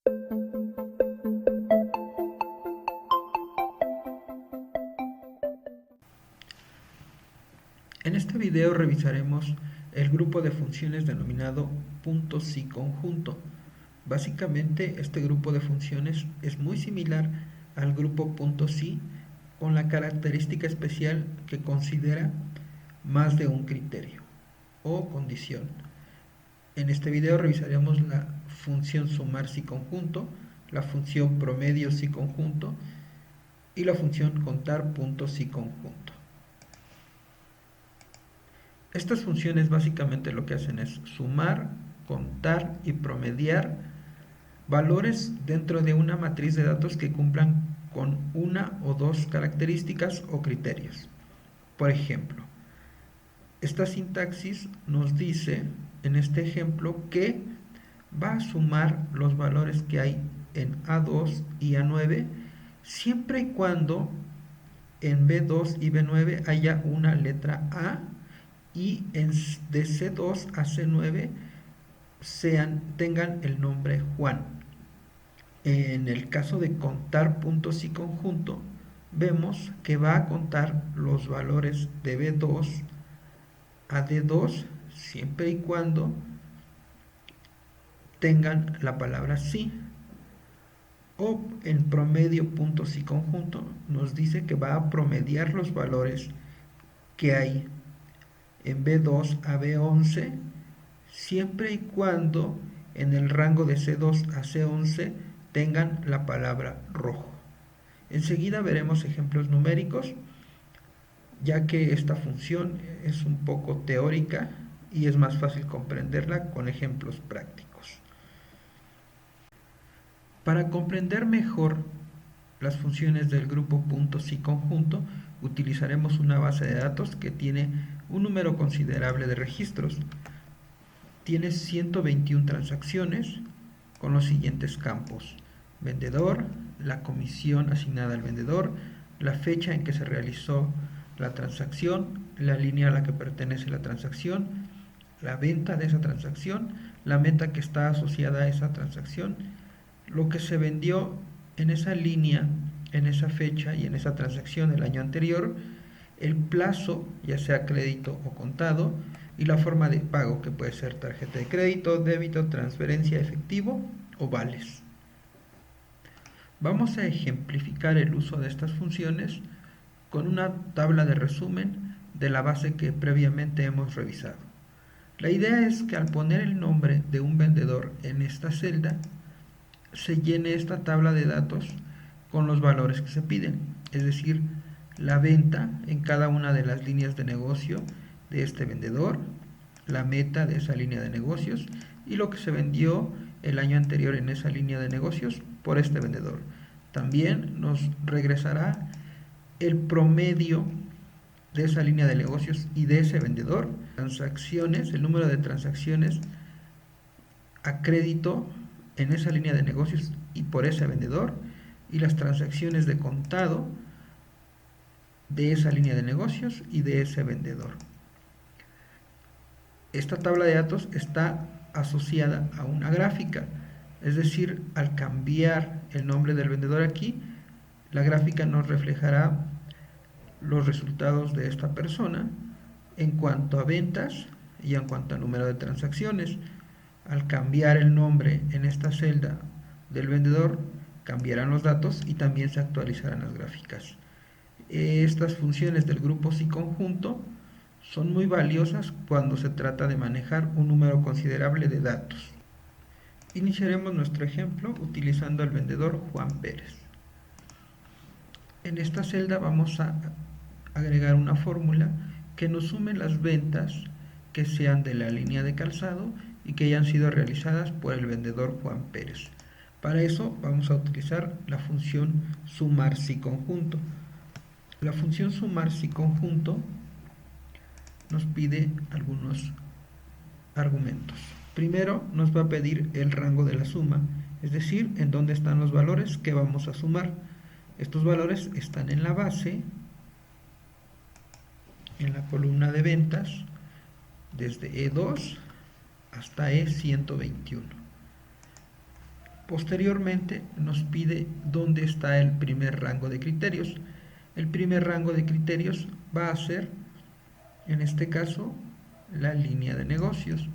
En este video revisaremos el grupo de funciones denominado punto si conjunto. Básicamente este grupo de funciones es muy similar al grupo punto si, con la característica especial que considera más de un criterio o condición. En este video revisaremos la función sumar si conjunto, la función promedio si conjunto y la función contar puntos si conjunto. Estas funciones básicamente lo que hacen es sumar, contar y promediar valores dentro de una matriz de datos que cumplan con una o dos características o criterios. Por ejemplo, esta sintaxis nos dice en este ejemplo que va a sumar los valores que hay en A2 y A9 siempre y cuando en B2 y B9 haya una letra A y de C2 a C9 tengan el nombre Juan. En el caso de contar puntos y conjunto, vemos que va a contar los valores de B2 a D2 siempre y cuando tengan la palabra sí. O en promedio puntos y conjunto nos dice que va a promediar los valores que hay en B2 a B11 siempre y cuando en el rango de C2 a C11 tengan la palabra rojo. Enseguida veremos ejemplos numéricos, ya que esta función es un poco teórica y es más fácil comprenderla con ejemplos prácticos. Para comprender mejor las funciones del grupo puntos y conjunto, utilizaremos una base de datos que tiene un número considerable de registros. Tiene 121 transacciones con los siguientes campos: vendedor, la comisión asignada al vendedor, la fecha en que se realizó la transacción, la línea a la que pertenece la transacción, la venta de esa transacción, la meta que está asociada a esa transacción, lo que se vendió en esa línea, en esa fecha y en esa transacción el año anterior, el plazo, ya sea crédito o contado, y la forma de pago, que puede ser tarjeta de crédito, débito, transferencia, efectivo o vales. Vamos a ejemplificar el uso de estas funciones con una tabla de resumen de la base que previamente hemos revisado. La idea es que al poner el nombre de un vendedor en esta celda, se llene esta tabla de datos con los valores que se piden, es decir, la venta en cada una de las líneas de negocio de este vendedor, la meta de esa línea de negocios y lo que se vendió el año anterior en esa línea de negocios por este vendedor. También nos regresará el promedio de esa línea de negocios y de ese vendedor, transacciones, el número de transacciones a crédito en esa línea de negocios y por ese vendedor, y las transacciones de contado de esa línea de negocios y de ese vendedor. Esta tabla de datos está asociada a una gráfica, es decir, al cambiar el nombre del vendedor aquí, la gráfica nos reflejará los resultados de esta persona en cuanto a ventas y en cuanto a número de transacciones. Al cambiar el nombre en esta celda del vendedor, cambiarán los datos y también se actualizarán las gráficas. Estas funciones del grupo si conjunto son muy valiosas cuando se trata de manejar un número considerable de datos. Iniciaremos nuestro ejemplo utilizando el vendedor Juan Pérez. En esta celda vamos a agregar una fórmula que nos sume las ventas que sean de la línea de calzado y que hayan sido realizadas por el vendedor Juan Pérez. Para eso vamos a utilizar la función sumar si conjunto. La función sumar si conjunto nos pide algunos argumentos. Primero nos va a pedir el rango de la suma, es decir, en dónde están los valores que vamos a sumar. Estos valores están en la base, en la columna de ventas, desde E2 hasta E121. Posteriormente nos pide dónde está el primer rango de criterios. El primer rango de criterios va a ser, en este caso, la línea de negocios.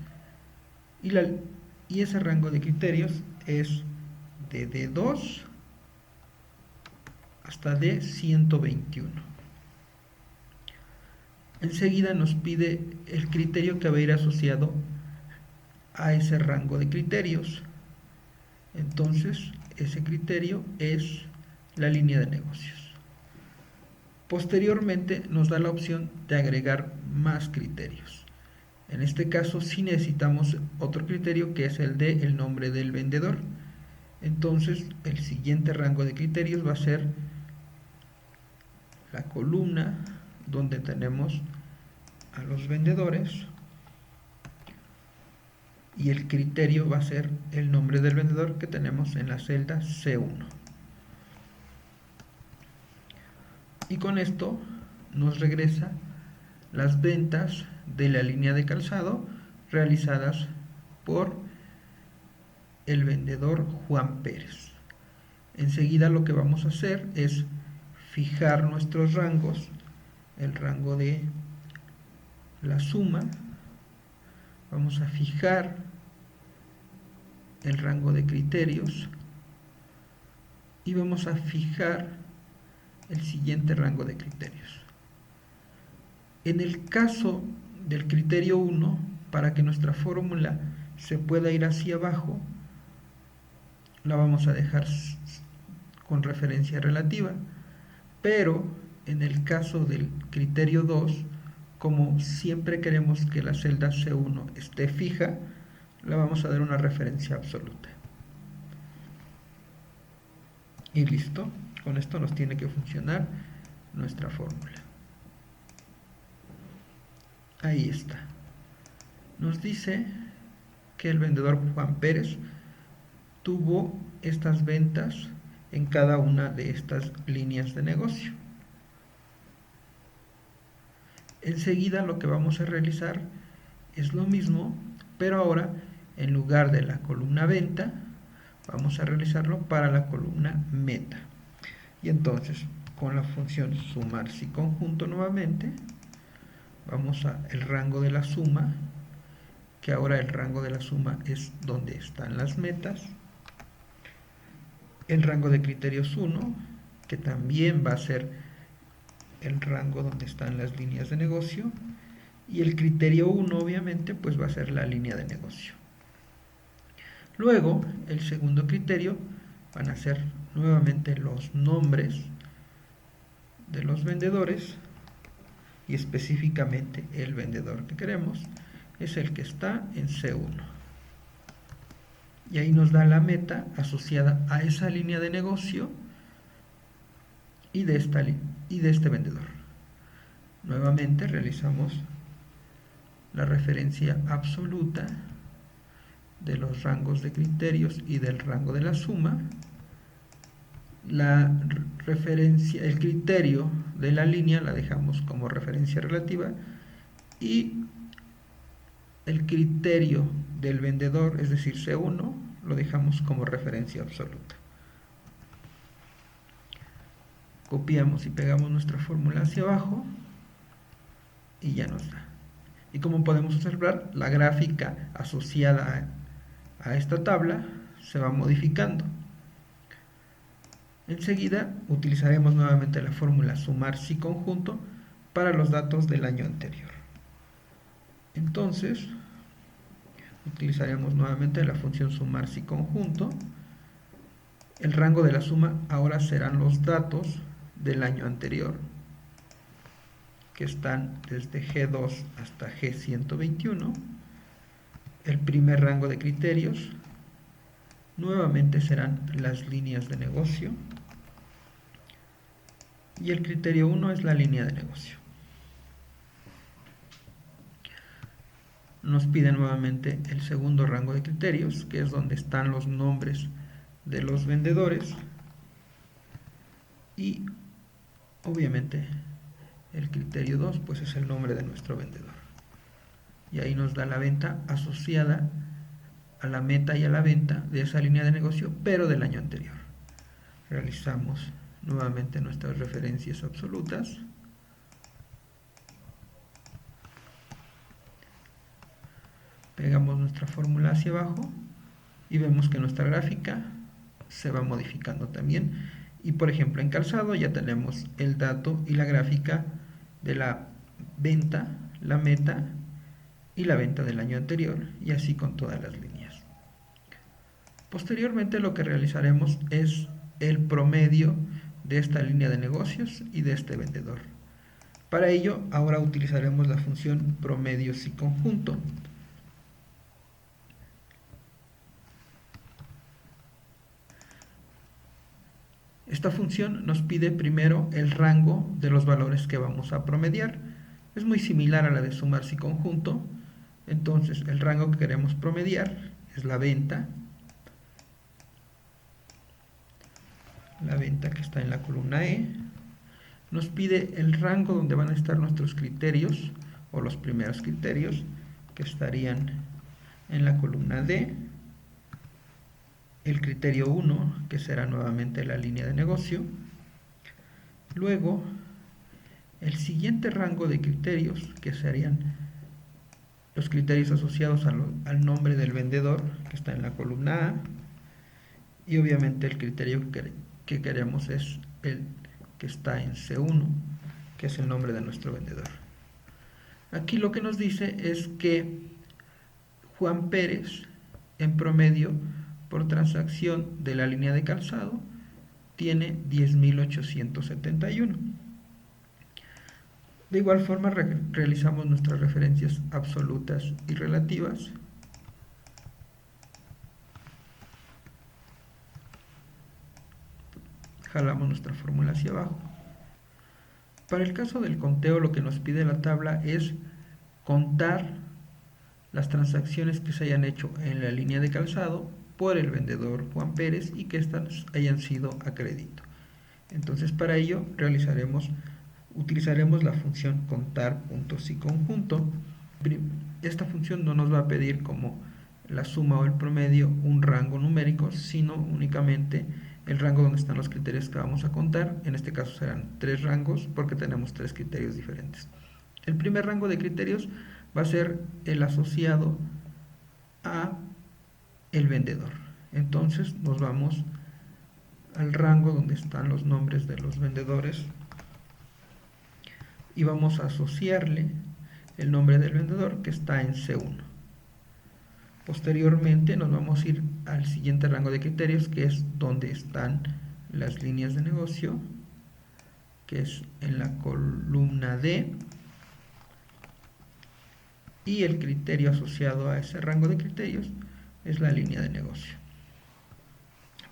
Y ese rango de criterios es de D2 hasta D121. Enseguida nos pide el criterio que va a ir asociado a ese rango de criterios. Entonces, ese criterio es la línea de negocios. Posteriormente nos da la opción de agregar más criterios. En este caso sí necesitamos otro criterio, que es el de el nombre del vendedor. Entonces el siguiente rango de criterios va a ser la columna donde tenemos a los vendedores, y el criterio va a ser el nombre del vendedor que tenemos en la celda C1. Y con esto nos regresa las ventas de la línea de calzado realizadas por el vendedor Juan Pérez. Enseguida lo que vamos a hacer es fijar nuestros rangos, el rango de la suma, vamos a fijar el rango de criterios y vamos a fijar el siguiente rango de criterios. En el caso del criterio 1, para que nuestra fórmula se pueda ir hacia abajo, la vamos a dejar con referencia relativa, pero en el caso del criterio 2, como siempre queremos que la celda C1 esté fija, la vamos a dar una referencia absoluta. Y listo, con esto nos tiene que funcionar nuestra fórmula. Ahí está. Nos dice que el vendedor Juan Pérez tuvo estas ventas en cada una de estas líneas de negocio. Enseguida lo que vamos a realizar es lo mismo, pero ahora en lugar de la columna venta, vamos a realizarlo para la columna meta. Y entonces, con la función sumar si conjunto nuevamente, vamos a el rango de la suma, que ahora el rango de la suma es donde están las metas. El rango de criterios 1, que también va a ser el rango donde están las líneas de negocio. Y el criterio 1, obviamente, pues va a ser la línea de negocio. Luego, el segundo criterio van a ser nuevamente los nombres de los vendedores, y específicamente el vendedor que queremos es el que está en C1. Y ahí nos da la meta asociada a esa línea de negocio y de este vendedor. Nuevamente realizamos la referencia absoluta de los rangos de criterios y del rango de la suma. La referencia, el criterio de la línea la dejamos como referencia relativa, y el criterio del vendedor, es decir C1, lo dejamos como referencia absoluta. Copiamos y pegamos nuestra fórmula hacia abajo y ya nos da. Y como podemos observar, la gráfica asociada a esta tabla se va modificando. Enseguida utilizaremos nuevamente la fórmula sumar si conjunto para los datos del año anterior. Entonces, utilizaremos nuevamente la función sumar si conjunto. El rango de la suma ahora serán los datos del año anterior, que están desde G2 hasta G121. El primer rango de criterios nuevamente serán las líneas de negocio, y el criterio 1 es la línea de negocio. Nos pide nuevamente el segundo rango de criterios, que es donde están los nombres de los vendedores, y obviamente el criterio 2 pues es el nombre de nuestro vendedor, y ahí nos da la venta asociada a la meta y a la venta de esa línea de negocio, pero del año anterior. Realizamos nuevamente nuestras referencias absolutas. Pegamos nuestra fórmula hacia abajo y vemos que nuestra gráfica se va modificando también. Y por ejemplo, en calzado ya tenemos el dato y la gráfica de la venta, la meta y la venta del año anterior, y así con todas las líneas. Posteriormente lo que realizaremos es el promedio de esta línea de negocios y de este vendedor. Para ello, ahora utilizaremos la función promedio si conjunto. Esta función nos pide primero el rango de los valores que vamos a promediar. Es muy similar a la de sumar si conjunto. Entonces, el rango que queremos promediar es la venta que está en la columna E. Nos pide el rango donde van a estar nuestros criterios, o los primeros criterios, que estarían en la columna D. El criterio 1, que será nuevamente la línea de negocio. Luego, el siguiente rango de criterios, que serían los criterios asociados al nombre del vendedor, que está en la columna A. Y obviamente el criterio que queremos es el que está en C1, que es el nombre de nuestro vendedor. Aquí lo que nos dice es que Juan Pérez, en promedio, por transacción de la línea de calzado, tiene 10.871. De igual forma realizamos nuestras referencias absolutas y relativas. Jalamos nuestra fórmula hacia abajo. Para el caso del conteo, lo que nos pide la tabla es contar las transacciones que se hayan hecho en la línea de calzado por el vendedor Juan Pérez y que estas hayan sido a crédito. Entonces, para ello utilizaremos la función contar puntos y conjunto. Esta función no nos va a pedir como la suma o el promedio un rango numérico, sino únicamente el rango donde están los criterios que vamos a contar. En este caso serán 3 rangos porque tenemos 3 criterios diferentes. El primer rango de criterios va a ser el asociado a el vendedor. Entonces nos vamos al rango donde están los nombres de los vendedores y vamos a asociarle el nombre del vendedor que está en C1. Posteriormente nos vamos a ir al siguiente rango de criterios, que es donde están las líneas de negocio, que es en la columna D, y el criterio asociado a ese rango de criterios es la línea de negocio.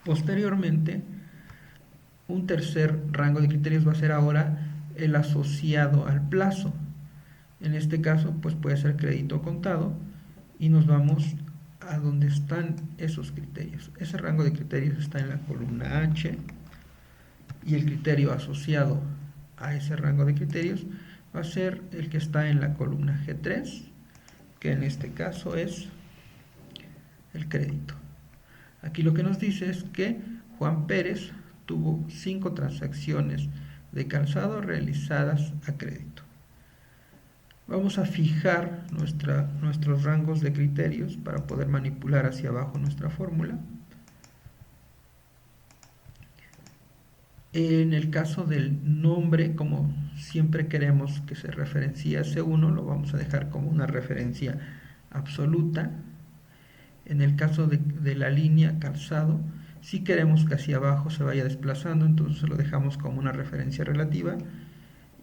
Posteriormente, un tercer rango de criterios va a ser ahora el asociado al plazo. En este caso, pues puede ser crédito o contado, y nos vamos a donde están esos criterios. Ese rango de criterios está en la columna H, y el criterio asociado a ese rango de criterios va a ser el que está en la columna G3, que en este caso es el crédito. Aquí lo que nos dice es que Juan Pérez tuvo 5 transacciones de calzado realizadas a crédito. Vamos a fijar nuestros rangos de criterios para poder manipular hacia abajo nuestra fórmula. En el caso del nombre, como siempre queremos que se referencie a C1, lo vamos a dejar como una referencia absoluta. En el caso de la línea calzado, si queremos que hacia abajo se vaya desplazando, entonces lo dejamos como una referencia relativa.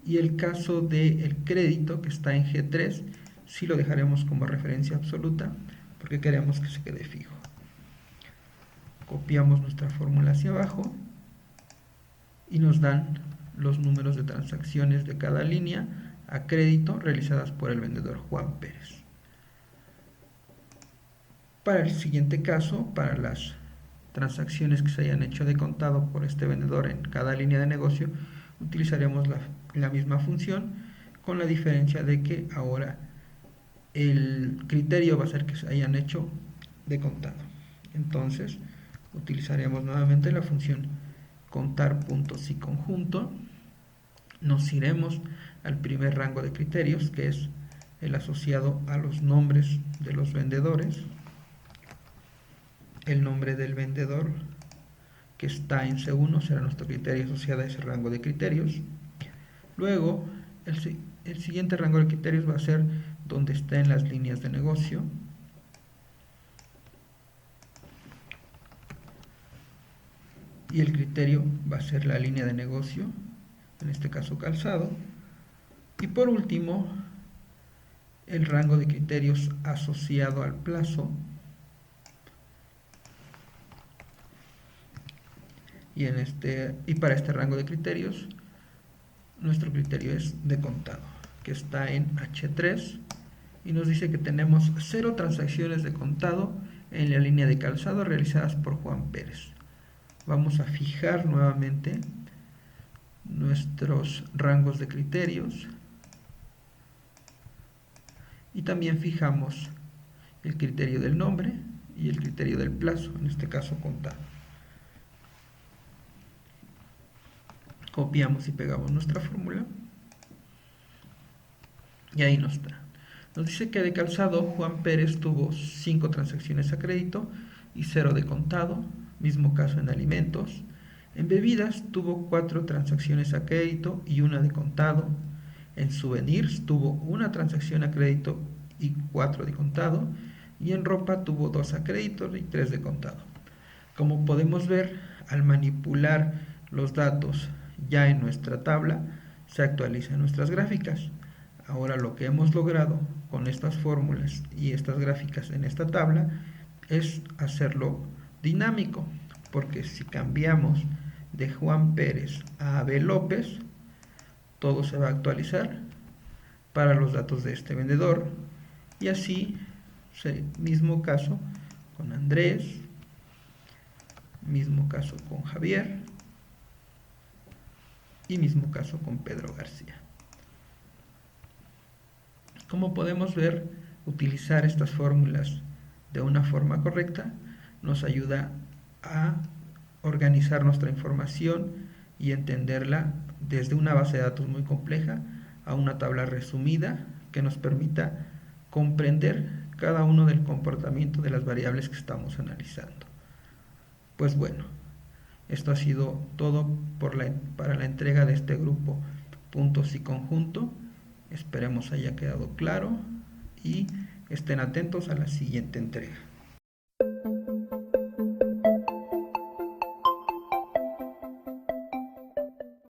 Y el caso del crédito, que está en G3, sí lo dejaremos como referencia absoluta, porque queremos que se quede fijo. Copiamos nuestra fórmula hacia abajo y nos dan los números de transacciones de cada línea a crédito realizadas por el vendedor Juan Pérez. Para el siguiente caso, para las transacciones que se hayan hecho de contado por este vendedor en cada línea de negocio, utilizaremos la misma función, con la diferencia de que ahora el criterio va a ser que se hayan hecho de contado. Entonces, utilizaremos nuevamente la función contar puntos y conjunto. Nos iremos al primer rango de criterios, que es el asociado a los nombres de los vendedores. El nombre del vendedor que está en C1 será nuestro criterio asociado a ese rango de criterios. Luego, el siguiente rango de criterios va a ser donde estén las líneas de negocio. Y el criterio va a ser la línea de negocio, en este caso calzado. Y por último, el rango de criterios asociado al plazo. Y para este rango de criterios, nuestro criterio es de contado, que está en H3, y nos dice que tenemos 0 transacciones de contado en la línea de calzado realizadas por Juan Pérez. Vamos a fijar nuevamente nuestros rangos de criterios y también fijamos el criterio del nombre y el criterio del plazo, en este caso contado. Copiamos y pegamos nuestra fórmula y ahí no está. Nos dice que de calzado Juan Pérez tuvo 5 transacciones a crédito y 0 de contado, mismo caso en alimentos. En bebidas tuvo 4 transacciones a crédito y 1 de contado. En souvenirs tuvo 1 transacción a crédito y 4 de contado. Y en ropa tuvo 2 a crédito y 3 de contado. Como podemos ver, al manipular los datos ya en nuestra tabla, se actualizan nuestras gráficas. Ahora lo que hemos logrado con estas fórmulas y estas gráficas en esta tabla es hacerlo dinámico, porque si cambiamos de Juan Pérez a Abel López, todo se va a actualizar para los datos de este vendedor, y así, mismo caso con Andrés, mismo caso con Javier y mismo caso con Pedro García. Como podemos ver, utilizar estas fórmulas de una forma correcta nos ayuda a organizar nuestra información y entenderla desde una base de datos muy compleja a una tabla resumida que nos permita comprender cada uno del comportamiento de las variables que estamos analizando. Pues bueno, esto ha sido todo para la entrega de este grupo puntos y conjunto. Esperemos haya quedado claro y estén atentos a la siguiente entrega.